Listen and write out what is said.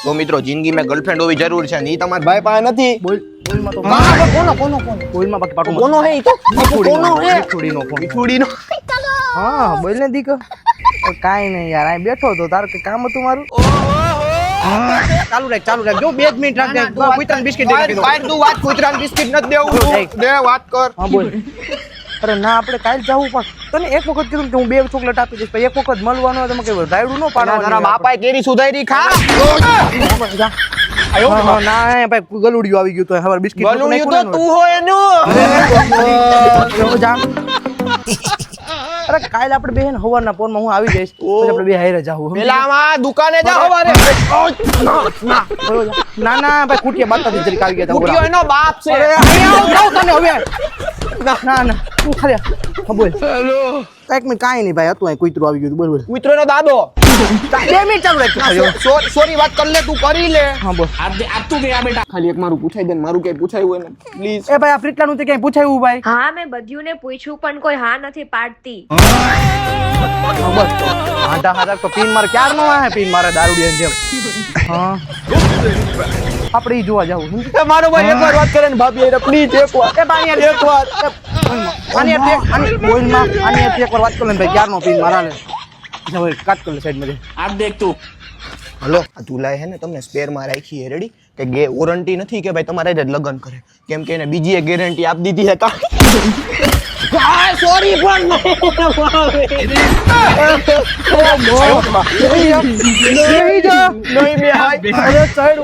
તો મિત્રો જિંદગીમાં ગર્લફ્રેન્ડ હોવી જરૂર છે ને ઈ તમારા ભાઈ પાસે નથી. બોલ બોલમાં તો કોનો બોલમાં બાકી પાટો કોનો હે ઈ તો કોનો હે છોડીનો ફોન વિઠુડીનો. હા બોલ ને દીક કાઈ નહીં યાર આ બેઠો તો તારું કે કામ હતું મારું ચાલુ રાખ જો 2 મિનિટ રાખ દે કુતરાને બિસ્કિટ દે કીધું બાય તું વાત કૂતરાને બિસ્કિટ નથી દેવું તું. દે વાત કર. હા બોલ અરે ના આપણે કાલ જાવું પણ તને એક વખત કીધું કે હું 2 ચોકલેટ આપી દઈશ પછી એક વખત મળવાનો હોય તો કે રાયડું ન તારા પાડવાનું બાપાએ કેરી સુધારી ખા. હા ના ભાઈ ગલુડિયું આવી ગયું તો હવે બિસ્કિટ ગલુડિયું તો તું હોય એનું. જા અરે કાલ આપણે બે ને હવારના પોરમાં હું આવી જઈશ પછી આપણે બે હારે જાવું પેલા આમાં દુકાને જા હવારે. ના ના ભાઈ કુટિયા બાતાથી જરીક આવી ગયા કુટિયો એનો બાપ છે. અરે અહીંયા આવ તને હવે ના તું ખાલી હા બોલ હેલો કાઈક મે કાઈ નહીં ભાઈ હતું અહીં કૂતરું આવી ગયું બોલ કૂતરોનો દાદો. 2 મિનિટ ચાલુ રાખ સોરી વાત કર લે તું કરી લે. હા બોલ આપ તું ગયા બેટા ખાલી એક મારું પૂછાઈ દે ને મારું કઈ પૂછાયું હોય ને પ્લીઝ. એ ભાઈ આ ફ્રીટલાનું તે ક્યાંય પૂછાયું ભાઈ હા મેં બધ્યુંને પૂછ્યું પણ કોઈ હા નથી પાડતી. હા બસ આટા હારા તો પીન માર ક્યાર નો આવે પીન મારે દારૂડિયાની જેમ હા આપણે ઈ જોવા જાવું મારો ભાઈ એકવાર વાત કરે ને ભાભી એને પ્લીઝ એકવાર. એ બાનિયા એકવાર આની એકવાર વાત કર લે ભાઈ ક્યાર નો પીન મારા લે હવે કાટ કર લે સાઈડ માં आप देख तू હલો આ તુલાએ હે ને તમને સ્પેર માં રાખી હે રેડી કે વોરંટી નથી કે ભાઈ તમારે જ લગન કરે કેમ કે એને બીજી એક ગેરંટી આપી દીધી હે કા. સોરી પણ નહીં બે હાય. અરે સાઈડ